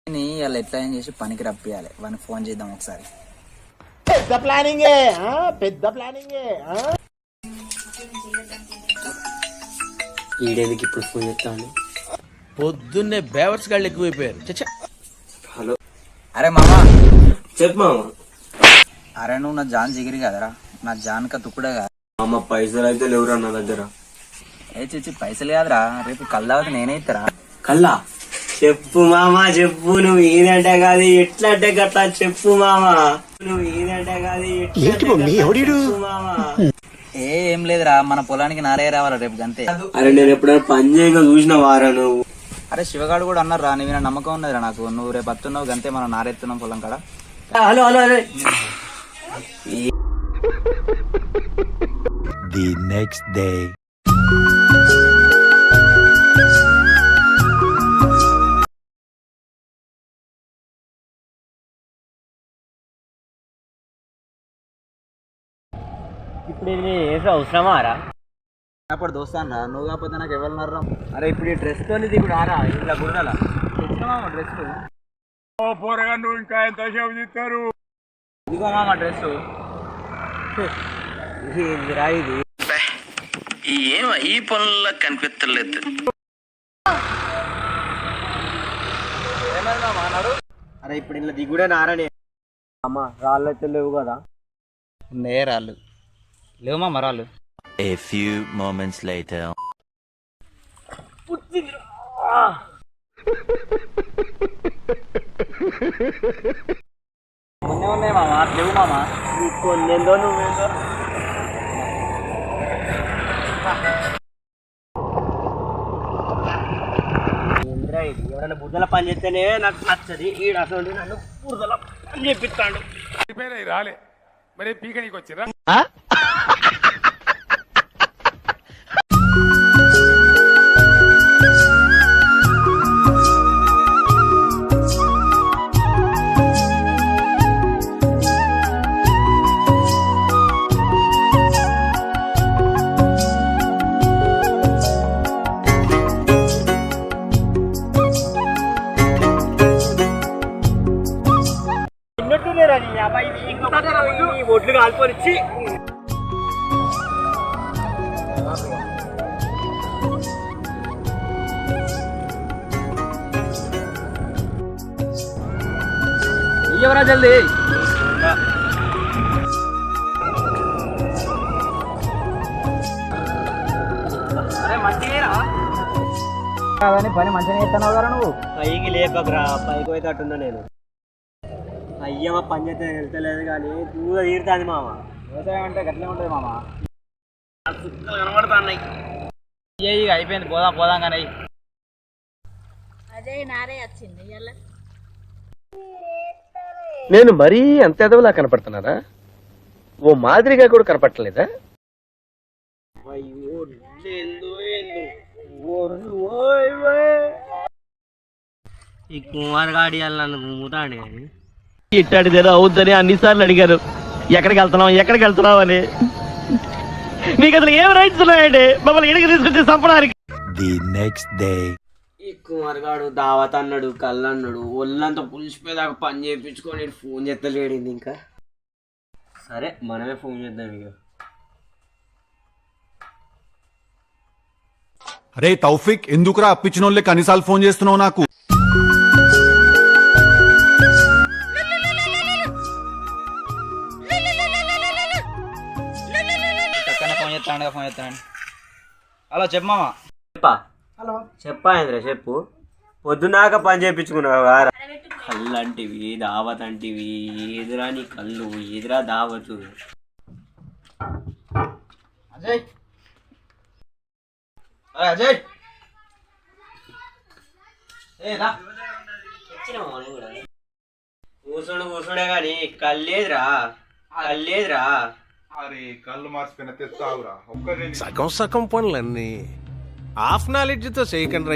వాళ్ళు ఎట్లా ఏం చేసి పనికి రప్పియాలి, వానికి ఫోన్ చేద్దాం ఒకసారి. పెద్ద ప్లానింగే, పెద్ద ప్లానింగే. ఈడేందుకు ఇప్పుడు ఫోన్ చేస్తాను? పొద్దున్నే బేవర్స్ గాళ్ళు ఎక్కువైపోయారు. చచ్చా. హలో. అరే మామా, చెప్పు మామ. అరే నువ్వు నా జాన్ జిగిరి కదరా, నా జాన్ క తుక్కుడే కదా. మామ పైసలు అయితే లేవురా నా దగ్గర. ఏ చిచ్చి పైసలు కాదురా, రేపు కల్లావతి నేనే ఇస్తారా. కల్లా? చెప్పు మామ చెప్పు. నువ్వు ఏదంటే కాదు ఎట్లా అంటే గట్లా చెప్పు మామ. నువ్వు ఏదంటే కాదు చెప్పు మామ. ఏం లేదురా, మన పొలానికి నారే రావాలా రేపు గంతే. అరే నేను ఎప్పుడైనా పని చేయక చూసిన వారా నువ్వు? అరే శివగాడు కూడా అన్నారా, నీ మీద నమ్మకం ఉన్నదిరా నాకు. నువ్వు రేపు వస్తున్నావు గంతే, మనం నారెత్తున్నాం పొలం కాడ. Hello hello. అరే The next day. ఇప్పుడు ఇది ఏదో అవసరమా రా? అప్పుడు దోస్తాను రా, నువ్వు కాకపోతే నాకు ఎవరున్నారా. అరే ఇప్పుడు ఈ డ్రెస్ తో దిగుడు ఆరా ఇలా గుర్రాల తెచ్చినామా డ్రెస్? పోరగా నువ్వు ఇంకా ఎంత సేపు తీస్తారు? ఇదిగో మామ డ్రెస్. ఏందిరా ఇది? ఏం ఈ పనుల్లో కనిపించలేదు. అరే ఇప్పుడు ఇలా దిగుడే నారనే అమ్మ. రాళ్ళు అయితే లేవు కదా? నేరాళ్ళు లేవు మామ, రాళ్ళు. A few moments later. కొన్ని ఉన్నాయి మామ, లేవు మామ. కొన్నేందో నువ్వేందో. ఏంద్రా ఇది? ఎవరైనా బుద్ధల పని చేస్తేనే నాకు నచ్చది. ఈడ అసలు నన్ను బురదల పని చేపిస్తాడు. రాలే మరి పీకనీకి వచ్చిరా? ఒడ్లు కాల్పొనిచ్చి ఎవరా జల్దీ. అరే మంచిగా కాదని పని మంచిగా చేస్తున్నావు కదా నువ్వు. పైకి లేపకరా, పైకి పోతే అట్టున్నా నేను. అయ్యమ్మ పని చేస్తే వెళ్తలేదు కానీ దూర తీరుతుంది మామ. వ్యవసాయం అంటే గట్లే ఉంటుంది మామ. చుక్కలు కనబడుతున్నాయి. ఇక అయిపోయింది, పోదాం పోదాం కానీ. అదే నారే వచ్చింది ఇవాళ. నేను మరీ అంత ఎదవలా కనపడుతున్నారా? ఓ మాదిరిగా కూడా కనపడలేదా? అయ్యో ఈ కుమార్ గాడి నన్ను గుమ్ముతాడు కానీ ఇట్టాడిదేదో అవుద్దని అన్నిసార్లు అడిగారు, ఎక్కడికి వెళ్తున్నావు అని. మీకు అసలు ఏం రైట్స్ ఉన్నాయండి మమ్మల్ని ఎడికి తీసుకొచ్చి చంపడానికి? The next day. ఈ కుమార్ గాడు దావత్ అన్నాడు, కళ్ళు అన్నాడు, ఒళ్ళంతా పులిసిపోయేదాకా పని చేయించుకొని ఫోన్ చేస్తలేడింది. ఇంకా సరే మనమే ఫోన్ చేద్దాం ఇక. అరే తౌఫిక్, ఎందుకురా అప్పించినోళ్ళే కనీసాలు ఫోన్ చేస్తున్నావు నాకు? ఫోన్ చేస్తాను. హలో చెప్పు మామ. చెప్పా. హలో చెప్పా ఇంద్ర చెప్పు. పొద్దున్నాక పని చేయించుకున్నావు గారా? కళ్ళు అంటివి, దావత్ అంటివి, ఏదిరా నీ కళ్ళు, ఏదిరా దావతు? అజయ్ అజయ్ కూర్చుడే గాని కళ్ళేదిరా, కళ్ళేదిరా. అరే కళ్ళు మార్చిపోయిన తెస్తావురా. సగం సగం పనులన్నీ హాఫ్ నాలెడ్జ్ తో చేయకండి.